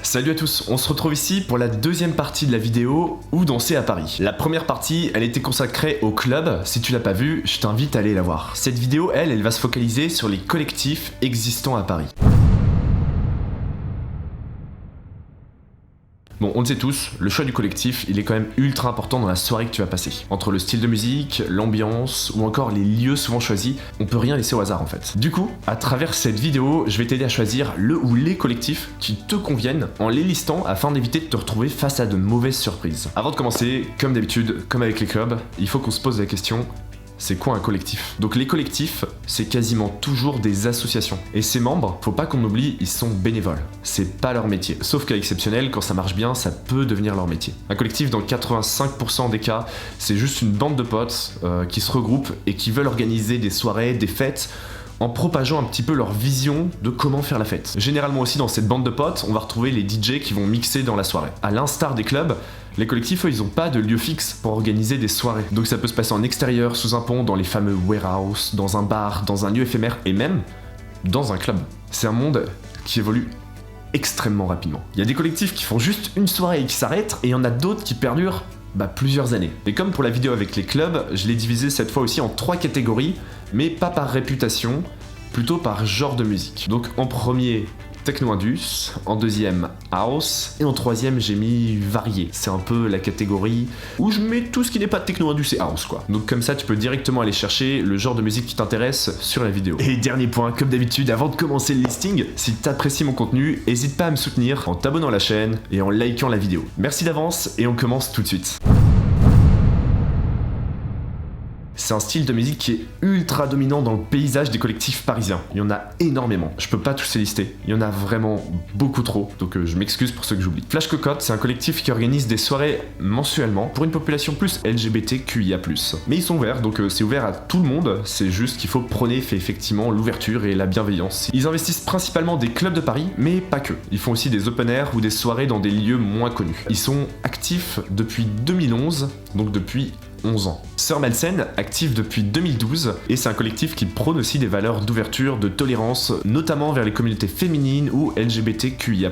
Salut à tous, on se retrouve ici pour la deuxième partie de la vidéo Où danser à Paris. La première partie, elle était consacrée au club, si tu l'as pas vue, je t'invite à aller la voir. Cette vidéo, elle va se focaliser sur les collectifs existants à Paris. Bon, on le sait tous, le choix du collectif, il est quand même ultra important dans la soirée que tu vas passer. Entre le style de musique, l'ambiance, ou encore les lieux souvent choisis, on peut rien laisser au hasard en fait. Du coup, à travers cette vidéo, je vais t'aider à choisir le ou les collectifs qui te conviennent en les listant afin d'éviter de te retrouver face à de mauvaises surprises. Avant de commencer, comme d'habitude, comme avec les clubs, il faut qu'on se pose la question: c'est quoi un collectif? Donc les collectifs, c'est quasiment toujours des associations. Et ces membres, faut pas qu'on oublie, ils sont bénévoles. C'est pas leur métier. Sauf qu'à exceptionnel, quand ça marche bien, ça peut devenir leur métier. Un collectif, dans 85% des cas, c'est juste une bande de potes qui se regroupent et qui veulent organiser des soirées, des fêtes, en propageant un petit peu leur vision de comment faire la fête. Généralement aussi dans cette bande de potes, on va retrouver les DJ qui vont mixer dans la soirée. À l'instar des clubs, les collectifs, eux, ils ont pas de lieu fixe pour organiser des soirées. Donc ça peut se passer en extérieur, sous un pont, dans les fameux warehouse, dans un bar, dans un lieu éphémère et même dans un club. C'est un monde qui évolue extrêmement rapidement. Il y a des collectifs qui font juste une soirée et qui s'arrêtent, et il y en a d'autres qui perdurent plusieurs années. Et comme pour la vidéo avec les clubs, je l'ai divisé cette fois aussi en 3 catégories, mais pas par réputation, plutôt par genre de musique. Donc en premier, techno-indus, en deuxième, house, et en troisième, j'ai mis varié. C'est un peu la catégorie où je mets tout ce qui n'est pas techno-indus et house, quoi. Donc comme ça, tu peux directement aller chercher le genre de musique qui t'intéresse sur la vidéo. Et dernier point, comme d'habitude, avant de commencer le listing, si t'apprécies mon contenu, n'hésite pas à me soutenir en t'abonnant à la chaîne et en likant la vidéo. Merci d'avance et on commence tout de suite. C'est un style de musique qui est ultra dominant dans le paysage des collectifs parisiens. Il y en a énormément. Je peux pas tous les lister. Il y en a vraiment beaucoup trop, donc je m'excuse pour ceux que j'oublie. Flash Cocotte, c'est un collectif qui organise des soirées mensuellement pour une population plus LGBTQIA+. Mais ils sont ouverts, donc c'est ouvert à tout le monde. C'est juste qu'il faut prôner effectivement l'ouverture et la bienveillance. Ils investissent principalement des clubs de Paris, mais pas que. Ils font aussi des open air ou des soirées dans des lieux moins connus. Ils sont actifs depuis 2011, donc depuis 11 ans. Sœur Malsaine, active depuis 2012, et c'est un collectif qui prône aussi des valeurs d'ouverture, de tolérance, notamment vers les communautés féminines ou LGBTQIA+.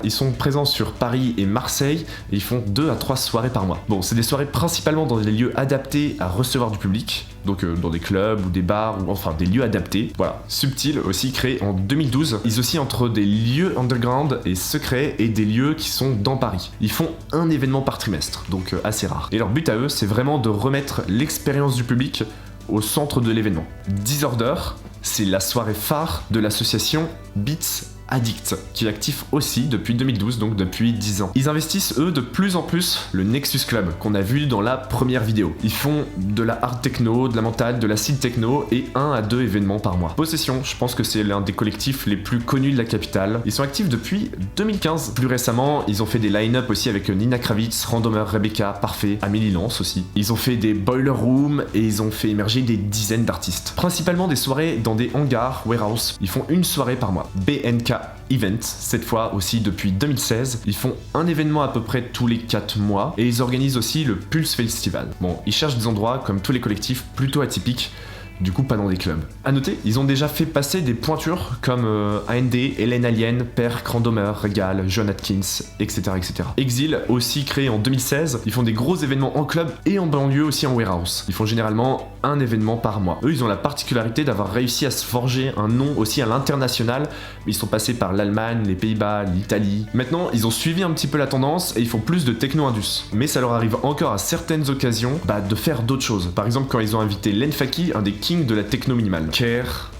Ils sont présents sur Paris et Marseille, et ils font 2 à 3 soirées par mois. Bon, c'est des soirées principalement dans des lieux adaptés à recevoir du public, donc dans des clubs ou des bars, ou enfin des lieux adaptés. Voilà. Subtil, aussi créé en 2012, ils oscillent entre des lieux underground et secrets et des lieux qui sont dans Paris. Ils font un événement par trimestre, donc assez rare. Et leur but à eux, c'est vraiment de remettre l'expérience du public au centre de l'événement. Disorder, c'est la soirée phare de l'association Beats Addict, qui est actif aussi depuis 2012, donc depuis 10 ans. Ils investissent eux de plus en plus le Nexus Club, qu'on a vu dans la première vidéo. Ils font de la hard techno, de la mentale, de la seed techno et 1 à 2 événements par mois. Possession, je pense que c'est l'un des collectifs les plus connus de la capitale. Ils sont actifs depuis 2015. Plus récemment, ils ont fait des line-up aussi avec Nina Kravitz, Randomer, Rebecca, Parfait, Amélie Lance aussi. Ils ont fait des boiler rooms et ils ont fait émerger des dizaines d'artistes. Principalement des soirées dans des hangars, warehouse. Ils font une soirée par mois. BNK Event, cette fois aussi depuis 2016. Ils font un événement à peu près tous les 4 mois et ils organisent aussi le Pulse Festival. Bon, ils cherchent des endroits, comme tous les collectifs, plutôt atypiques, du coup pas dans des clubs. A noter, ils ont déjà fait passer des pointures comme AND, Hélène Alien, Perk, Randomer, Regal, John Atkins, etc., etc. Exil, aussi créé en 2016, ils font des gros événements en club et en banlieue aussi en warehouse. Ils font généralement un événement par mois. Eux, ils ont la particularité d'avoir réussi à se forger un nom aussi à l'international. Ils sont passés par l'Allemagne, les Pays-Bas, l'Italie. Maintenant, ils ont suivi un petit peu la tendance et ils font plus de techno-indus. Mais ça leur arrive encore à certaines occasions de faire d'autres choses. Par exemple, quand ils ont invité Len Faki, un des kings de la techno minimale. Care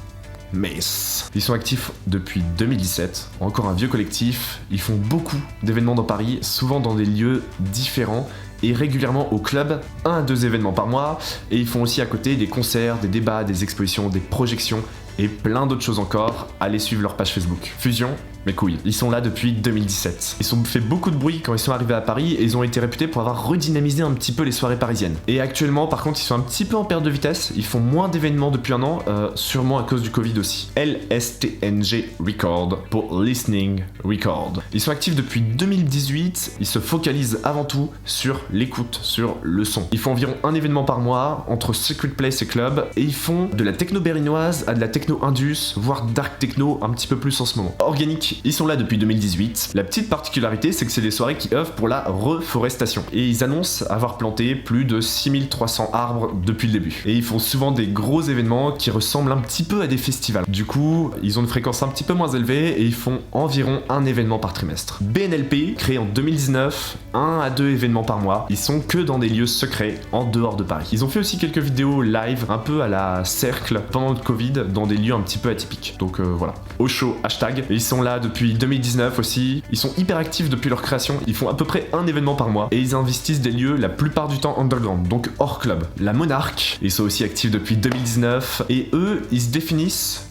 Mace. Ils sont actifs depuis 2017, encore un vieux collectif. Ils font beaucoup d'événements dans Paris, souvent dans des lieux différents et régulièrement au club, 1 à 2 événements par mois, et ils font aussi à côté des concerts, des débats, des expositions, des projections et plein d'autres choses encore. Allez suivre leur page Facebook. Fusion, mes couilles. Ils sont là depuis 2017. Ils ont fait beaucoup de bruit quand ils sont arrivés à Paris et ils ont été réputés pour avoir redynamisé un petit peu les soirées parisiennes. Et actuellement, par contre, ils sont un petit peu en perte de vitesse. Ils font moins d'événements depuis 1 an, sûrement à cause du Covid aussi. LSTNG Record pour Listening Record. Ils sont actifs depuis 2018. Ils se focalisent avant tout sur l'écoute, sur le son. Ils font environ un événement par mois entre Secret Place et Club et ils font de la techno berlinoise à de la techno indus, voire dark techno un petit peu plus en ce moment. Organique, Artistique, ils sont là depuis 2018. La petite particularité, c'est que c'est des soirées qui œuvrent pour la reforestation. Et ils annoncent avoir planté plus de 6300 arbres depuis le début. Et ils font souvent des gros événements qui ressemblent un petit peu à des festivals. Du coup, ils ont une fréquence un petit peu moins élevée et ils font environ un événement par trimestre. BNLP, créé en 2019, 1 à 2 événements par mois. Ils sont que dans des lieux secrets en dehors de Paris. Ils ont fait aussi quelques vidéos live, un peu à la cercle, pendant le Covid, dans des lieux un petit peu atypiques. Donc voilà. Au show, hashtag. Et ils sont là depuis 2019 aussi. Ils sont hyper actifs depuis leur création. Ils font à peu près un événement par mois. Et ils investissent des lieux la plupart du temps underground, donc hors club. La Monarque, ils sont aussi actifs depuis 2019. Et eux, ils se définissent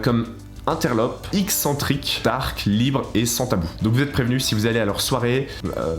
comme interlope, excentrique, dark, libre et sans tabou. Donc vous êtes prévenus, si vous allez à leur soirée,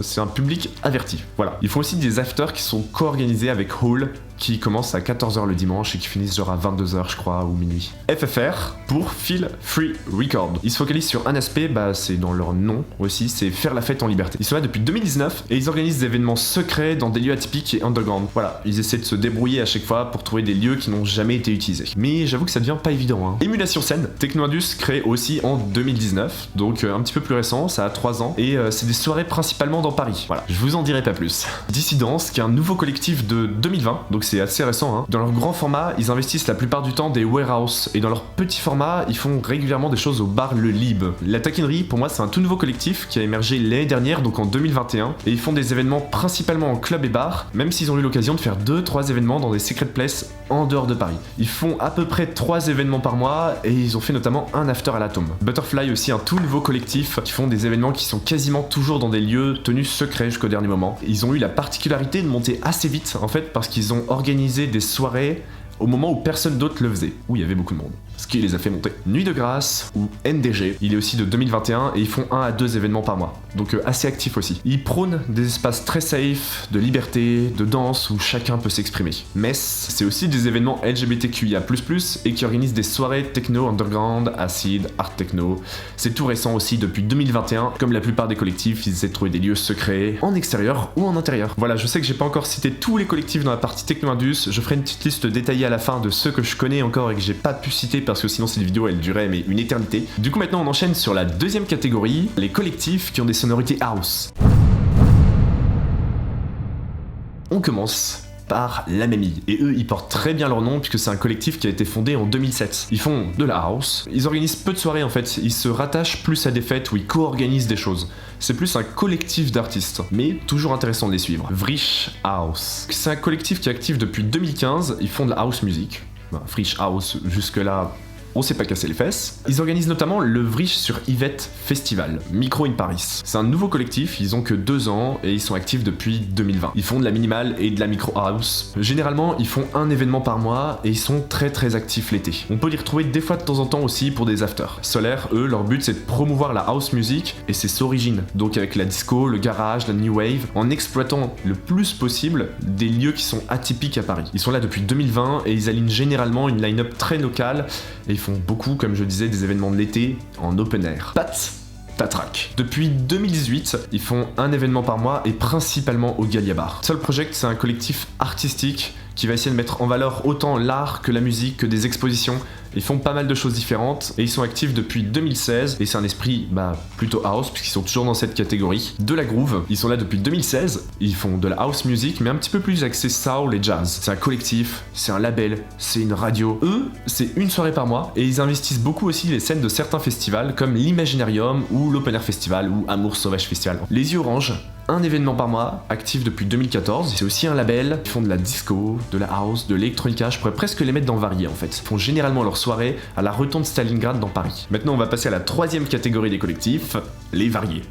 c'est un public averti. Voilà. Ils font aussi des afters qui sont co-organisés avec Hall, qui commencent à 14h le dimanche et qui finissent genre à 22h je crois ou minuit. FFR pour Feel Free Record. Ils se focalisent sur un aspect, c'est dans leur nom aussi, c'est faire la fête en liberté. Ils sont là depuis 2019 et ils organisent des événements secrets dans des lieux atypiques et underground. Voilà, ils essaient de se débrouiller à chaque fois pour trouver des lieux qui n'ont jamais été utilisés. Mais j'avoue que ça devient pas évident. Hein. Émulation Scène, Technoindus créé aussi en 2019, donc un petit peu plus récent, ça a 3 ans, et c'est des soirées principalement dans Paris. Voilà, je vous en dirai pas plus. Dissidence, qui est un nouveau collectif de 2020, donc c'est assez récent. Hein. Dans leur grand format, ils investissent la plupart du temps des warehouses, et dans leur petit format, ils font régulièrement des choses au bar Le Lib. La Taquinerie, pour moi, c'est un tout nouveau collectif qui a émergé l'année dernière, donc en 2021, et ils font des événements principalement en club et bar, même s'ils ont eu l'occasion de faire 2-3 événements dans des secret places en dehors de Paris. Ils font à peu près 3 événements par mois, et ils ont fait notamment un after à l'Atome. Butterfly aussi, un tout nouveau collectif qui font des événements qui sont quasiment toujours dans des lieux tenus secrets jusqu'au dernier moment. Ils ont eu la particularité de monter assez vite, en fait, parce qu'ils ont organisé des soirées au moment où personne d'autre le faisait, où il y avait beaucoup de monde, ce qui les a fait monter. Nuit de Grâce, ou NDG, il est aussi de 2021 et ils font 1 à 2 événements par mois, donc assez actifs aussi. Ils prônent des espaces très safe, de liberté, de danse, où chacun peut s'exprimer. Mess, c'est aussi des événements LGBTQIA++, et qui organisent des soirées techno underground, acid, art techno. C'est tout récent aussi depuis 2021, comme la plupart des collectifs, ils essaient de trouver des lieux secrets, en extérieur ou en intérieur. Voilà, je sais que j'ai pas encore cité tous les collectifs dans la partie Technoindus, je ferai une petite liste détaillée à la fin de ceux que je connais encore et que j'ai pas pu citer parce que sinon cette vidéo elle durait mais une éternité. Du coup maintenant on enchaîne sur la deuxième catégorie, les collectifs qui ont des sonorités house. On commence par La Mamie. Et eux, ils portent très bien leur nom puisque c'est un collectif qui a été fondé en 2007. Ils font de la house. Ils organisent peu de soirées en fait. Ils se rattachent plus à des fêtes où ils co-organisent des choses. C'est plus un collectif d'artistes, mais toujours intéressant de les suivre. Vrish House. C'est un collectif qui est actif depuis 2015. Ils font de la house music. Vrish House, jusque-là, on s'est pas cassé les fesses. Ils organisent notamment le Vrish sur Yvette Festival, Micro in Paris. C'est un nouveau collectif, ils ont que 2 ans et ils sont actifs depuis 2020. Ils font de la minimale et de la micro house. Généralement, ils font un événement par mois et ils sont très actifs l'été. On peut les retrouver des fois de temps en temps aussi pour des afters. Solaire, eux, leur but c'est de promouvoir la house music et ses origines. Donc avec la disco, le garage, la new wave, en exploitant le plus possible des lieux qui sont atypiques à Paris. Ils sont là depuis 2020 et ils alignent généralement une line-up très locale et ils font beaucoup, comme je disais, des événements de l'été en open air. Tatrac. Depuis 2018, ils font un événement par mois et principalement au Gallia Bar. Soul Project, c'est un collectif artistique qui va essayer de mettre en valeur autant l'art que la musique, que des expositions. Ils font pas mal de choses différentes et ils sont actifs depuis 2016 et c'est un esprit plutôt house puisqu'ils sont toujours dans cette catégorie. De la groove, ils sont là depuis 2016, ils font de la house music mais un petit peu plus axé soul et jazz. C'est un collectif, c'est un label, c'est une radio. Eux, c'est une soirée par mois et ils investissent beaucoup aussi les scènes de certains festivals comme l'Imaginarium ou l'Open Air Festival ou Amour Sauvage Festival. Les Yeux Orange, un événement par mois, actif depuis 2014. C'est aussi un label. Ils font de la disco, de la house, de l'électronica. Je pourrais presque les mettre dans variés en fait. Ils font généralement leurs soirées à la Rotonde Stalingrad dans Paris. Maintenant, on va passer à la 3e catégorie des collectifs, les variés.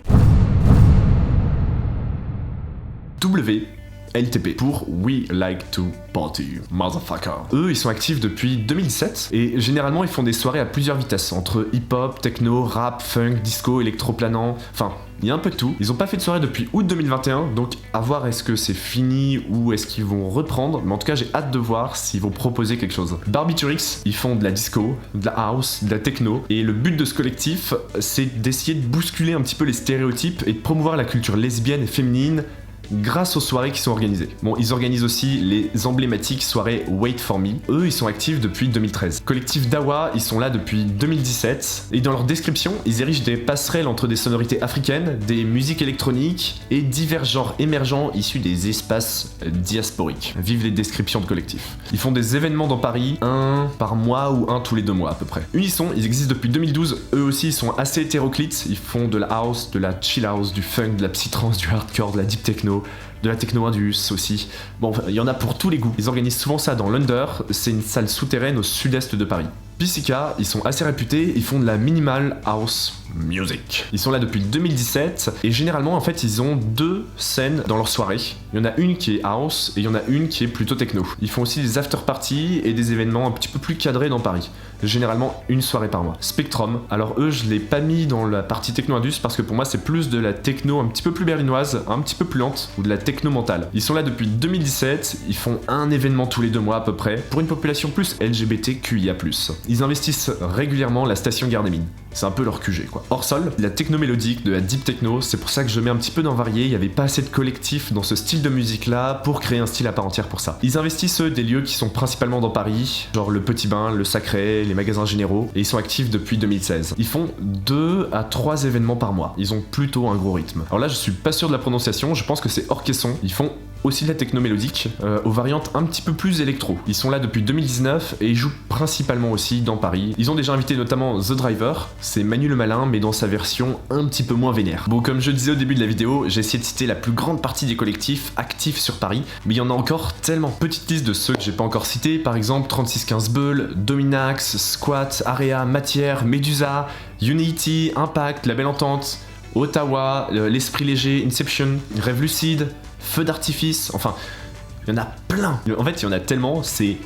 LTP pour We Like to Party, motherfucker. Eux, ils sont actifs depuis 2007 et généralement ils font des soirées à plusieurs vitesses entre hip-hop, techno, rap, funk, disco, électroplanant, enfin il y a un peu de tout. Ils ont pas fait de soirée depuis août 2021, donc à voir est-ce que c'est fini ou est-ce qu'ils vont reprendre, mais en tout cas j'ai hâte de voir s'ils vont proposer quelque chose. Barbiturix, ils font de la disco, de la house, de la techno, et le but de ce collectif, c'est d'essayer de bousculer un petit peu les stéréotypes et de promouvoir la culture lesbienne et féminine grâce aux soirées qui sont organisées. Bon, ils organisent aussi les emblématiques soirées Wait For Me. Eux, ils sont actifs depuis 2013. Collectif Dawa, ils sont là depuis 2017. Et dans leur description, ils érigent des passerelles entre des sonorités africaines, des musiques électroniques et divers genres émergents issus des espaces diasporiques. Vive les descriptions de collectifs. Ils font des événements dans Paris, un par mois ou un tous les 2 mois à peu près. Unisson, ils existent depuis 2012. Eux aussi, ils sont assez hétéroclites. Ils font de la house, de la chill house, du funk, de la psytrance, du hardcore, de la deep techno, de la techno indus aussi. Bon, il y en a pour tous les goûts. Ils organisent souvent ça dans l'Under, c'est une salle souterraine au sud-est de Paris. Pisica, ils sont assez réputés, ils font de la minimal house music. Ils sont là depuis 2017 et généralement en fait ils ont 2 scènes dans leur soirée. Il y en a une qui est house et il y en a une qui est plutôt techno. Ils font aussi des after parties et des événements un petit peu plus cadrés dans Paris. Généralement une soirée par mois. Spectrum, alors eux je l'ai pas mis dans la partie techno-indus parce que pour moi c'est plus de la techno un petit peu plus berlinoise, un petit peu plus lente ou de la techno mentale. Ils sont là depuis 2017, ils font un événement tous les 2 mois à peu près pour une population plus LGBTQIA+. Ils investissent régulièrement la station Gare des Mines. C'est un peu leur QG quoi. Hors sol, de la techno mélodique, de la deep techno, c'est pour ça que je mets un petit peu d'en varier, il n'y avait pas assez de collectifs dans ce style de musique là pour créer un style à part entière pour ça. Ils investissent des lieux qui sont principalement dans Paris, genre le Petit Bain, le Sacré, les magasins généraux, et ils sont actifs depuis 2016. Ils font 2 à 3 événements par mois, ils ont plutôt un gros rythme. Alors là je suis pas sûr de la prononciation, je pense que c'est Orchesson, ils font aussi de la techno mélodique, aux variantes un petit peu plus électro. Ils sont là depuis 2019 et ils jouent principalement aussi dans Paris. Ils ont déjà invité notamment The Driver, c'est Manu le Malin mais dans sa version un petit peu moins vénère. Bon, comme je disais au début de la vidéo, j'ai essayé de citer la plus grande partie des collectifs actifs sur Paris, mais il y en a encore tellement. Petite liste de ceux que j'ai pas encore cités, par exemple 3615 Bull, Dominax, Squat, Area, Matière, Medusa, Unity, Impact, La Belle Entente, Ottawa, L'Esprit Léger, Inception, Rêve Lucide, Feu d'artifice, enfin, il y en a plein. En fait, il y en a tellement, c'est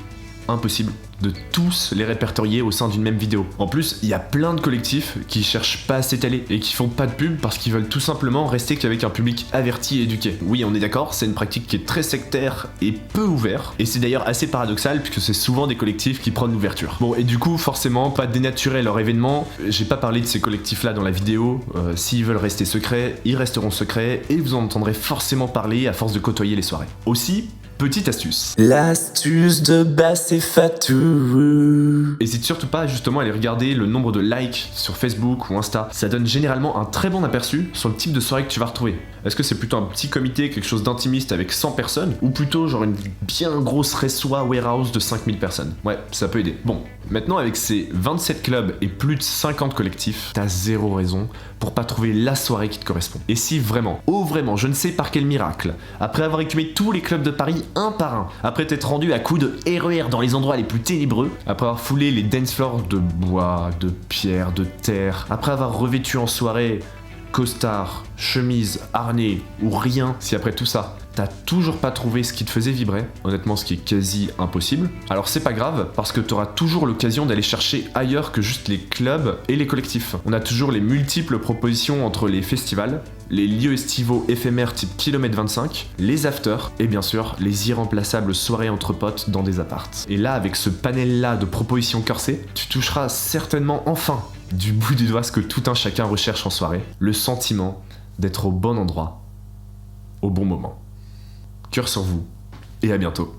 impossible de tous les répertorier au sein d'une même vidéo. En plus, il y a plein de collectifs qui cherchent pas à s'étaler et qui font pas de pub parce qu'ils veulent tout simplement rester qu'avec un public averti et éduqué. Oui, on est d'accord, c'est une pratique qui est très sectaire et peu ouverte, et c'est d'ailleurs assez paradoxal puisque c'est souvent des collectifs qui prennent l'ouverture. Bon, et du coup, forcément, pas dénaturer leur événement, j'ai pas parlé de ces collectifs là dans la vidéo, s'ils veulent rester secrets, ils resteront secrets et vous en entendrez forcément parler à force de côtoyer les soirées. Aussi, petite astuce. L'astuce de Bass et Fatou. Hésite surtout pas justement à aller regarder le nombre de likes sur Facebook ou Insta. Ça donne généralement un très bon aperçu sur le type de soirée que tu vas retrouver. Est-ce que c'est plutôt un petit comité, quelque chose d'intimiste avec 100 personnes, ou plutôt genre une bien grosse reçoit warehouse de 5000 personnes? Ouais, ça peut aider. Bon, maintenant avec ces 27 clubs et plus de 50 collectifs, t'as zéro raison pour pas trouver la soirée qui te correspond. Et si vraiment, oh vraiment, je ne sais par quel miracle, après avoir écumé tous les clubs de Paris un par un, après t'être rendu à coups de RER dans les endroits les plus ténébreux, après avoir foulé les dance floors de bois, de pierre, de terre, après avoir revêtu en soirée costard, chemise, harnais ou rien, si après tout ça, t'as toujours pas trouvé ce qui te faisait vibrer, honnêtement ce qui est quasi impossible, alors c'est pas grave parce que t'auras toujours l'occasion d'aller chercher ailleurs que juste les clubs et les collectifs. On a toujours les multiples propositions entre les festivals, les lieux estivaux éphémères type Kilomètre 25, les afters et bien sûr les irremplaçables soirées entre potes dans des apparts. Et là avec ce panel là de propositions corsées, tu toucheras certainement enfin du bout du doigt ce que tout un chacun recherche en soirée, le sentiment d'être au bon endroit, au bon moment. Cœur sur vous, et à bientôt.